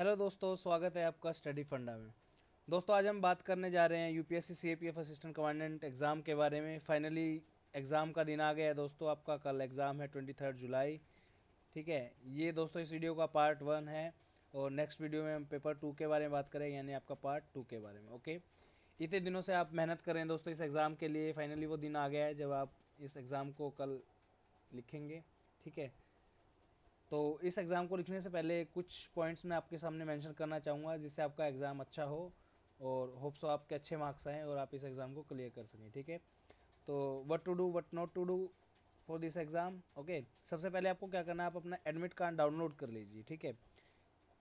Hello दोस्तों, स्वागत है आपका स्टडी फंडा में। दोस्तों, आज हम बात करने जा रहे हैं UPSC CAPF assistant commandant exam के बारे में। फाइनली एग्ज़ाम का दिन आ गया है दोस्तों। आपका कल एग्ज़ाम है 23 जुलाई। ठीक है, ये दोस्तों इस वीडियो का पार्ट 1 है और नेक्स्ट वीडियो में हम पेपर 2 के बारे में बात करें, यानी आपका पार्ट 2 के बारे में। ओके, इतने दिनों से आप मेहनत कर रहे हैं दोस्तों इस एग्ज़ाम के लिए। फाइनली वो दिन आ गया है जब आप इस एग्ज़ाम को कल लिखेंगे। ठीक है, तो इस एग्ज़ाम को लिखने से पहले कुछ पॉइंट्स मैं आपके सामने मेंशन करना चाहूँगा जिससे आपका एग्ज़ाम अच्छा हो और होप सो आपके अच्छे मार्क्स आएँ और आप इस एग्ज़ाम को क्लियर कर सकें। ठीक है, तो what to do what not to do for this exam. Okay, सबसे पहले आपको क्या करना है, आप अपना एडमिट कार्ड डाउनलोड कर लीजिए। ठीक है,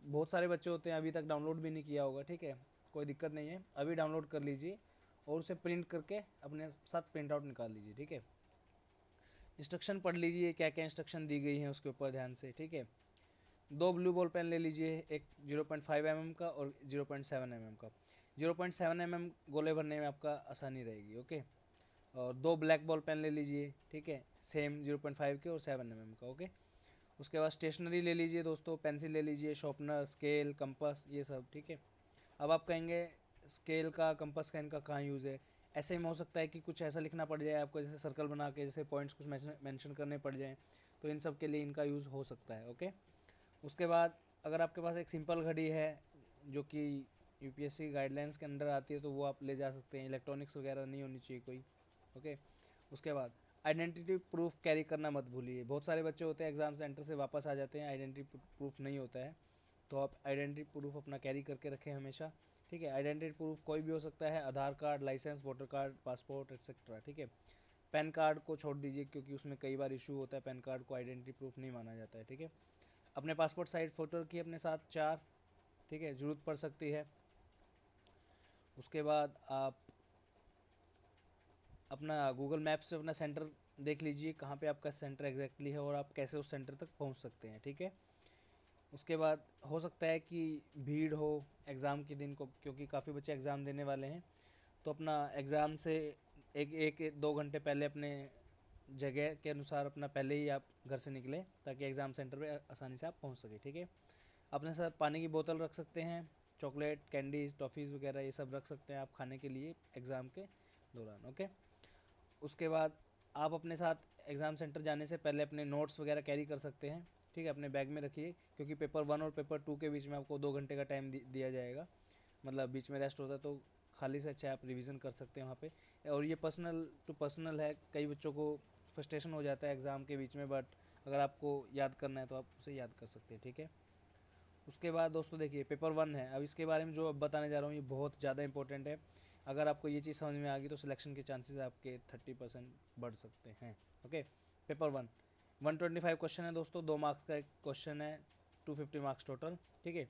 बहुत सारे बच्चे होते हैं अभी तक डाउनलोड भी नहीं किया होगा। ठीक है, कोई दिक्कत नहीं है, अभी डाउनलोड कर लीजिए और उसे प्रिंट करके अपने साथ प्रिंट आउट निकाल लीजिए। ठीक है, इंस्ट्रक्शन पढ़ लीजिए, क्या क्या इंस्ट्रक्शन दी गई हैं उसके ऊपर ध्यान से। ठीक है, 2 ब्लू बॉल पेन ले लीजिए, एक 0.5 mm का और 0.7 mm का। 0.7 mm गोले भरने में आपका आसानी रहेगी। ओके, और 2 ब्लैक बॉल पेन ले लीजिए। ठीक है, सेम 0.5 के और 7 mm का। ओके, उसके बाद स्टेशनरी ले लीजिए दोस्तों, पेंसिल ले लीजिए, शॉर्पनर, स्केल, कंपास, ये सब। ठीक है, अब आप कहेंगे स्केल का, कंपास का, इनका कहाँ यूज़ है। ऐसे में हो सकता है कि कुछ ऐसा लिखना पड़ जाए आपको, जैसे सर्कल बना के जैसे पॉइंट्स कुछ मेंशन करने पड़ जाएँ, तो इन सब के लिए इनका यूज़ हो सकता है। ओके, उसके बाद अगर आपके पास एक सिंपल घड़ी है जो कि यूपीएससी गाइडलाइंस के अंडर आती है तो वो आप ले जा सकते हैं, इलेक्ट्रॉनिक्स वगैरह नहीं होनी चाहिए कोई। ओके, उसके बाद आइडेंटिटी प्रूफ कैरी करना मत भूलिए। बहुत सारे बच्चे होते हैं एग्ज़ाम सेंटर से वापस आ जाते हैं, आइडेंटिटी प्रूफ नहीं होता है, तो आप आइडेंटिटी प्रूफ अपना कैरी करके रखें हमेशा। ठीक है, आइडेंटिटी प्रूफ कोई भी हो सकता है, Aadhaar card, license, voter card, passport etcetera. ठीक है, पैन कार्ड को छोड़ दीजिए क्योंकि उसमें कई बार इशू होता है, पैन कार्ड को आइडेंटिटी प्रूफ नहीं माना जाता है। ठीक है, अपने पासपोर्ट साइज फ़ोटो की अपने साथ 4। ठीक है, ज़रूरत पड़ सकती है। उसके बाद आप अपना गूगल मैप्स से अपना सेंटर देख लीजिए, कहाँ पे आपका सेंटर एग्जैक्टली है और आप कैसे उस सेंटर तक पहुँच सकते हैं। ठीक है, उसके बाद हो सकता है कि भीड़ हो एग्ज़ाम के दिन को, क्योंकि काफ़ी बच्चे एग्ज़ाम देने वाले हैं, तो अपना एग्ज़ाम से एक 2 घंटे पहले अपने जगह के अनुसार अपना पहले ही आप घर से निकलें ताकि एग्ज़ाम सेंटर पे आसानी से आप पहुंच सकें। ठीक है, अपने साथ पानी की बोतल रख सकते हैं, चॉकलेट, कैंडीज, टॉफ़ीज़ वगैरह ये सब रख सकते हैं आप खाने के लिए एग्ज़ाम के दौरान। ओके, उसके बाद आप अपने साथ एग्ज़ाम सेंटर जाने से पहले अपने नोट्स वगैरह कैरी कर सकते हैं। ठीक है, अपने बैग में रखिए क्योंकि पेपर 1 और पेपर 2 के बीच में आपको 2 घंटे का टाइम दिया जाएगा, मतलब बीच में रेस्ट होता है, तो खाली से अच्छा आप रिवीजन कर सकते हैं वहाँ पे। और ये पर्सनल टू पर्सनल है, कई बच्चों को फ्रस्ट्रेशन हो जाता है एग्ज़ाम के बीच में, बट अगर आपको याद करना है तो आप उसे याद कर सकते हैं। ठीक है, उसके बाद दोस्तों देखिए पेपर 1 है, अब इसके बारे में जो अब बताने जा रहा हूँ ये बहुत ज़्यादा इंपॉर्टेंट है। अगर आपको ये चीज़ समझ में आ गई तो सिलेक्शन के चांसेस आपके 30% बढ़ सकते हैं। ओके, पेपर 1 125 क्वेश्चन है दोस्तों, 2 मार्क्स का एक क्वेश्चन है, 250 मार्क्स टोटल। ठीक है,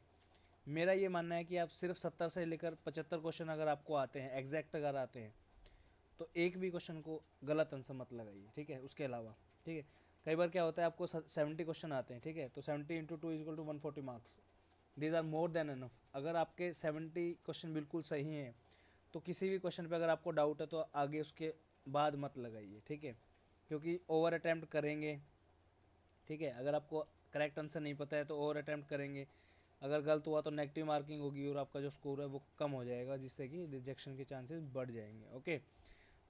मेरा ये मानना है कि आप सिर्फ 70 से लेकर 75 क्वेश्चन अगर आपको आते हैं, एग्जैक्ट अगर आते हैं, तो एक भी क्वेश्चन को गलत आंसर मत लगाइए। ठीक है, उसके अलावा ठीक है, कई बार क्या होता है आपको 70 क्वेश्चन आते हैं। ठीक है, तो 70 into 2 equal to 140 marks, these are more than enough. अगर आपके 70 क्वेश्चन बिल्कुल सही हैं तो किसी भी क्वेश्चन पे अगर आपको डाउट है तो आगे उसके बाद मत लगाइए। ठीक है, क्योंकि ओवर अटैम्प्ट करेंगे। ठीक है, अगर आपको करेक्ट आंसर नहीं पता है तो ओवर अटैम्प्ट करेंगे, अगर गलत हुआ तो नेगेटिव मार्किंग होगी और आपका जो स्कोर है वो कम हो जाएगा, जिससे कि रिजेक्शन के चांसेस बढ़ जाएंगे। ओके,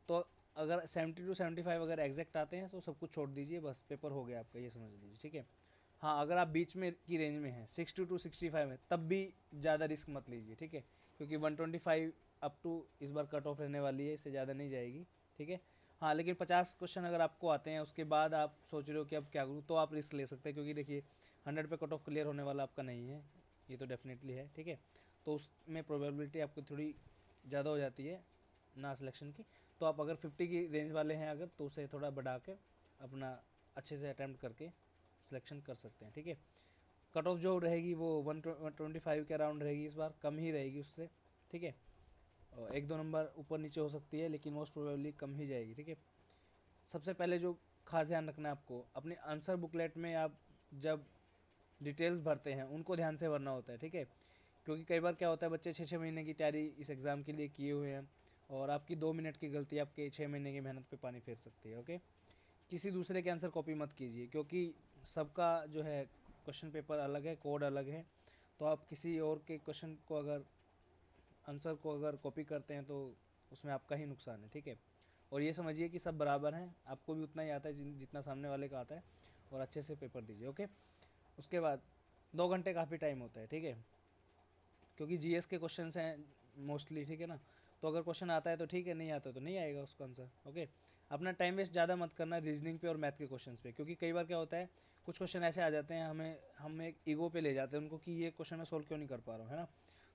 तो अगर 70 टू 75 अगर एग्जैक्ट आते हैं तो सब कुछ छोड़ दीजिए, बस पेपर हो गया आपका, ये समझ लीजिए। ठीक है, हाँ अगर आप बीच में की रेंज में हैं 60 टू 65 में, तब भी ज़्यादा रिस्क मत लीजिए। ठीक है, क्योंकि 125 अप टू इस बार कट ऑफ रहने वाली है, इससे ज़्यादा नहीं जाएगी। ठीक है, हाँ लेकिन 50 क्वेश्चन अगर आपको आते हैं उसके बाद आप सोच रहे हो कि अब क्या करूँ, तो आप रिस्क ले सकते हैं, क्योंकि देखिए 100 पे कट ऑफ क्लियर होने वाला आपका नहीं है, ये तो डेफिनेटली है। ठीक है, तो उसमें प्रोबेबिलिटी आपको थोड़ी ज़्यादा हो जाती है ना सिलेक्शन की, तो आप अगर 50 की रेंज वाले हैं अगर, तो उसे थोड़ा बढ़ा के अपना अच्छे से अटैम्प्ट करके सिलेक्शन कर सकते हैं। ठीक है, कट ऑफ जो रहेगी वो 125 के अराउंड रहेगी, इस बार कम ही रहेगी उससे। ठीक है, और 1-2 नंबर ऊपर नीचे हो सकती है लेकिन मोस्ट प्रोबेबली कम ही जाएगी। ठीक है, सबसे पहले जो खास ध्यान रखना है आपको, अपने आंसर बुकलेट में आप जब डिटेल्स भरते हैं उनको ध्यान से भरना होता है। ठीक है, क्योंकि कई बार क्या होता है बच्चे 6-6 महीने की तैयारी इस एग्ज़ाम के लिए किए हुए हैं और आपकी 2 मिनट की गलती आपके 6 महीने की मेहनत पे पानी फेर सकती है। ओके, किसी दूसरे के आंसर कॉपी मत कीजिए, क्योंकि सबका जो है क्वेश्चन पेपर अलग है, कोड अलग है, तो आप किसी और के क्वेश्चन को अगर आंसर को अगर कॉपी करते हैं तो उसमें आपका ही नुकसान है, ठीक है। और ये समझिए कि सब बराबर हैं, आपको भी उतना ही आता है जितना सामने वाले का आता है, और अच्छे से पेपर दीजिए, ओके। उसके बाद 2 घंटे काफ़ी टाइम होता है, ठीक है, क्योंकि जीएस के क्वेश्चन हैं मोस्टली, ठीक है ना। तो अगर क्वेश्चन आता है तो ठीक है, नहीं आता तो नहीं आएगा उसका आंसर, ओके। अपना टाइम वेस्ट ज़्यादा मत करना रीजनिंग पे और मैथ के क्वेश्चन पे, क्योंकि कई बार क्या होता है कुछ क्वेश्चन ऐसे आ जाते हैं हम एक ईगो पे ले जाते हैं उनको कि ये क्वेश्चन मैं सोल्व क्यों नहीं कर पा रहा हूँ, है ना।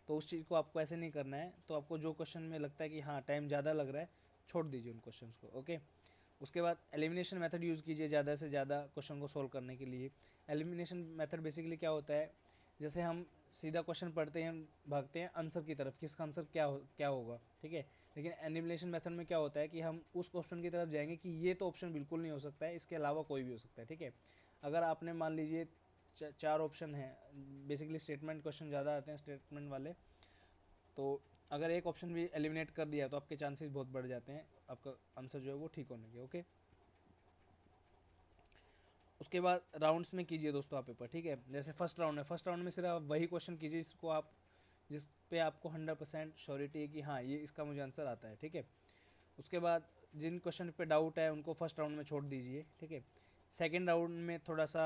तो उस चीज़ को आपको ऐसे नहीं करना है। तो आपको जो क्वेश्चन में लगता है कि हाँ टाइम ज़्यादा लग रहा है, छोड़ दीजिए उन क्वेश्चन को, ओके। उसके बाद एलिमिनेशन मेथड यूज़ कीजिए ज़्यादा से ज़्यादा क्वेश्चन को सोल्व करने के लिए। एलिमिनेशन मेथड बेसिकली क्या होता है, जैसे हम सीधा क्वेश्चन पढ़ते हैं, भागते हैं आंसर की तरफ कि इसका आंसर क्या होगा, ठीक है। लेकिन एलिमिनेशन मेथड में क्या होता है कि हम उस क्वेश्चन की तरफ जाएंगे कि ये तो ऑप्शन बिल्कुल नहीं हो सकता है, इसके अलावा कोई भी हो सकता है, ठीक है। अगर आपने मान लीजिए 4 ऑप्शन हैं, बेसिकली स्टेटमेंट क्वेश्चन ज़्यादा आते हैं स्टेटमेंट वाले, तो अगर एक ऑप्शन भी एलिमिनेट कर दिया तो आपके चांसेस बहुत बढ़ जाते हैं आपका आंसर जो है वो ठीक होने के, ओके। उसके बाद राउंड्स में कीजिए दोस्तों आप पेपर, ठीक है। जैसे फर्स्ट राउंड है, फर्स्ट राउंड में सिर्फ आप वही क्वेश्चन कीजिए जिस पे आपको 100% श्योरिटी है कि हाँ ये इसका मुझे आंसर आता है, ठीक है। उसके बाद जिन क्वेश्चन पे डाउट है उनको फर्स्ट राउंड में छोड़ दीजिए, ठीक है। सेकेंड राउंड में थोड़ा सा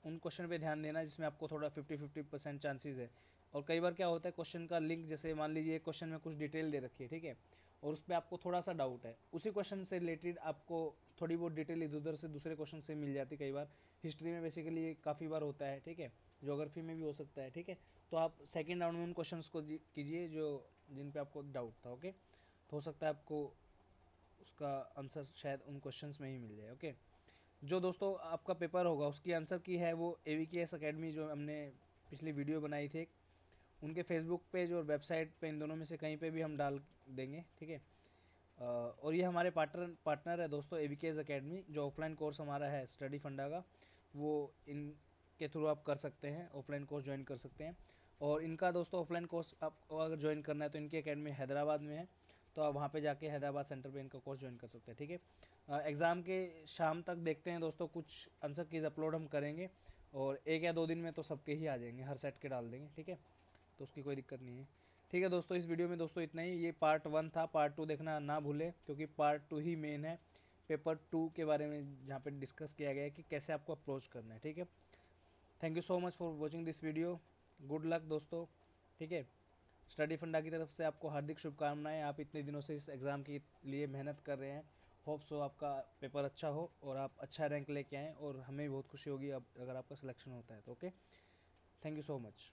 उन क्वेश्चन पे ध्यान देना जिसमें आपको थोड़ा 50-50% चांसेस है। और कई बार क्या होता है क्वेश्चन का लिंक, जैसे मान लीजिए एक क्वेश्चन में कुछ डिटेल दे रखी है, ठीक है, और उस पर आपको थोड़ा सा डाउट है, उसी क्वेश्चन से रिलेटेड आपको थोड़ी बहुत डिटेल इधर उधर से दूसरे क्वेश्चन से मिल जाती है। कई बार हिस्ट्री में बेसिकली ये काफ़ी बार होता है, ठीक है, ज्योग्राफी में भी हो सकता है, ठीक है। तो आप सेकेंड राउंड में उन क्वेश्चन को कीजिए जो जिन पे आपको डाउट था, ओके। तो हो सकता है आपको उसका आंसर शायद उन क्वेश्चंस में ही मिल जाए, ओके। जो दोस्तों आपका पेपर होगा उसकी आंसर की है वो AVKS अकेडमी, जो हमने पिछली वीडियो बनाई थी, उनके फेसबुक पेज और वेबसाइट पे इन दोनों में से कहीं पे भी हम डाल देंगे, ठीक है। और ये हमारे पार्टनर है दोस्तों AVKS अकेडमी, जो ऑफलाइन कोर्स हमारा है स्टडी फंडा का, वो इनके थ्रू आप कर सकते हैं, ऑफलाइन कोर्स ज्वाइन कर सकते हैं। और इनका दोस्तों ऑफलाइन कोर्स आपको अगर ज्वाइन करना है तो इनकी अकेडमी हैदराबाद में है, तो आप वहाँ पे जाके हैदराबाद सेंटर पे इनका कोर्स ज्वाइन कर सकते हैं, ठीक है। एग्ज़ाम के शाम तक देखते हैं दोस्तों, कुछ आंसर कीज अपलोड हम करेंगे और 1 या 2 दिन में तो सबके ही आ जाएंगे, हर सेट के डाल देंगे, ठीक है। तो उसकी कोई दिक्कत नहीं है, ठीक है दोस्तों। इस वीडियो में दोस्तों इतना ही, ये पार्ट 1 था, पार्ट 2 देखना ना भूलें क्योंकि पार्ट 2 ही मेन है पेपर 2 के बारे में, जहाँ पे डिस्कस किया गया है कि कैसे आपको अप्रोच करना है, ठीक है। Thank you so much for watching this video, good luck दोस्तों, ठीक है। स्टडी फंडा की तरफ से आपको हार्दिक शुभकामनाएं, आप इतने दिनों से इस एग्ज़ाम के लिए मेहनत कर रहे हैं। होप सो आपका पेपर अच्छा हो और आप अच्छा रैंक लेके आएँ, और हमें भी बहुत खुशी होगी अब अगर आपका सिलेक्शन होता है तो, okay. Thank you so much.